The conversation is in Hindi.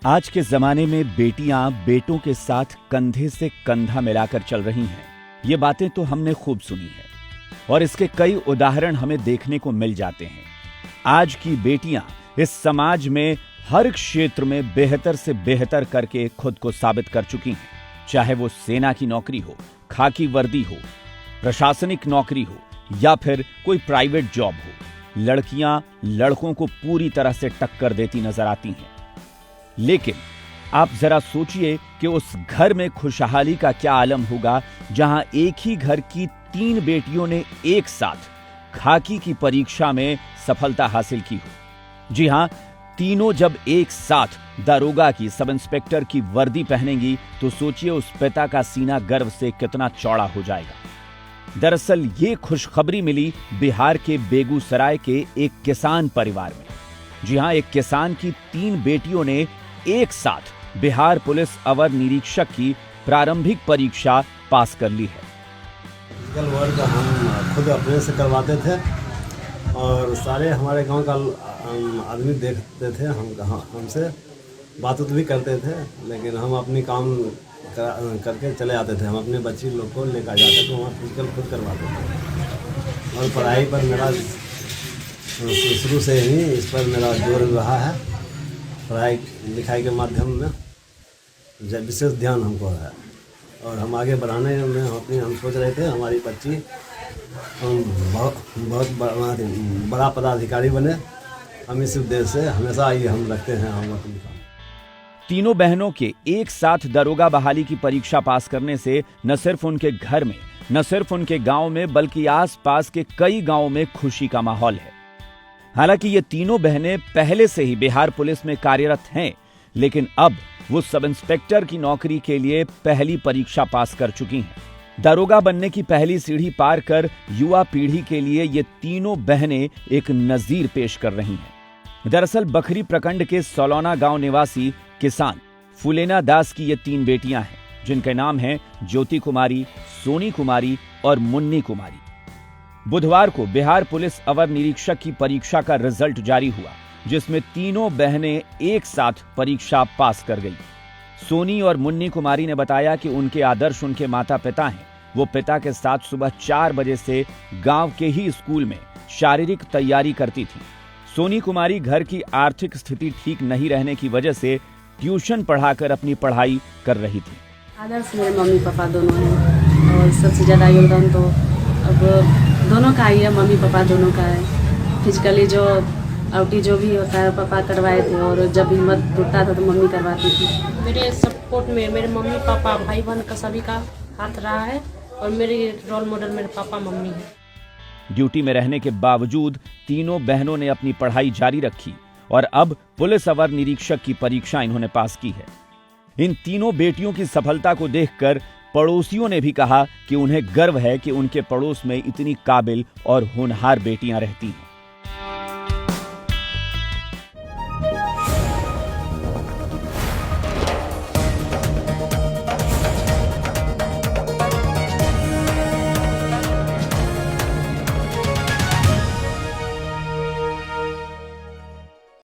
आज के जमाने में बेटियां बेटों के साथ कंधे से कंधा मिलाकर चल रही हैं। ये बातें तो हमने खूब सुनी है और इसके कई उदाहरण हमें देखने को मिल जाते हैं। आज की बेटियां इस समाज में हर क्षेत्र में बेहतर से बेहतर करके खुद को साबित कर चुकी हैं। चाहे वो सेना की नौकरी हो, खाकी वर्दी हो, प्रशासनिक नौकरी हो या फिर कोई प्राइवेट जॉब हो, लड़कियां लड़कों को पूरी तरह से टक्कर देती नजर आती हैं। लेकिन आप जरा सोचिए कि उस घर में खुशहाली का क्या आलम होगा जहां एक ही घर की 3 बेटियों ने एक साथ खाकी की परीक्षा में सफलता हासिल की हो। जी हां, तीनों जब एक साथ दारोगा की, सब इंस्पेक्टर की वर्दी पहनेंगी तो सोचिए उस पिता का सीना गर्व से कितना चौड़ा हो जाएगा। दरअसल ये खुशखबरी मिली बिहार के बेगूसराय के एक किसान परिवार में। जी हां, एक किसान की 3 बेटियों ने एक साथ बिहार पुलिस अवर निरीक्षक की प्रारंभिक परीक्षा पास कर ली है। फिजिकल वर्क हम खुद अपने से करवाते थे और सारे हमारे गांव का आदमी देखते थे, हमसे बात भी करते थे, लेकिन हम अपनी काम करके चले आते थे। हम अपने बच्ची लोग को लेकर जाते थे, वहाँ फिजिकल खुद करवाते थे। और पढ़ाई पर मेरा शुरू से ही इस पर मेरा जोर रहा है। पढ़ाई लिखाई के माध्यम में विशेष ध्यान हमको है और हम आगे बढ़ाने में हम सोच रहे थे हमारी बच्ची बहुत बड़ा पदाधिकारी बने। हम इस उद्देश्य से हमेशा ये हम रखते हैं हम अपनी काम। तीनों बहनों के एक साथ दरोगा बहाली की परीक्षा पास करने से न सिर्फ उनके घर में, न सिर्फ उनके गांव में, बल्कि आसपास के कई गांवों में खुशी का माहौल है। हालांकि ये तीनों बहनें पहले से ही बिहार पुलिस में कार्यरत हैं, लेकिन अब वो सब इंस्पेक्टर की नौकरी के लिए पहली परीक्षा पास कर चुकी हैं। दारोगा बनने की पहली सीढ़ी पार कर युवा पीढ़ी के लिए ये तीनों बहनें एक नजीर पेश कर रही हैं। दरअसल बखरी प्रखंड के सलौना गांव निवासी किसान फुलेना दास की ये 3 बेटियां हैं, जिनके नाम हैं ज्योति कुमारी, सोनी कुमारी और मुन्नी कुमारी। बुधवार को बिहार पुलिस अवर निरीक्षक की परीक्षा का रिजल्ट जारी हुआ, जिसमें तीनों बहनें एक साथ परीक्षा पास कर गई। सोनी और मुन्नी कुमारी ने बताया कि उनके आदर्श उनके माता पिता हैं। वो पिता के साथ सुबह 4 बजे से गांव के ही स्कूल में शारीरिक तैयारी करती थी। सोनी कुमारी घर की आर्थिक स्थिति ठीक नहीं रहने की वजह से ट्यूशन पढ़ाकर अपनी पढ़ाई कर रही थी। आदर्श मेरे मम्मी पापा दोनों हैं और सबसे ज़्यादा योगदान तो अब दोनों का ही है, मम्मी पापा दोनों का है। फिजिकली जो आउटी जो भी होता है पापा करवाए थे और जब हिम्मत टूटता था तो मम्मी करवाती थी। मेरे सपोर्ट में मेरे मम्मी पापा भाई बहन का सभी का हाथ रहा है और मेरे रोल मॉडल मेरे पापा मम्मी हैं। ड्यूटी में रहने के बावजूद तीनों बहनों ने अपनी पढ़ाई जारी रखी और अब पुलिस अवर निरीक्षक की परीक्षा इन्होंने पास की है। इन तीनों बेटियों की सफलता को देखकर पड़ोसियों ने भी कहा कि उन्हें गर्व है कि उनके पड़ोस में इतनी काबिल और होनहार बेटियां रहती हैं।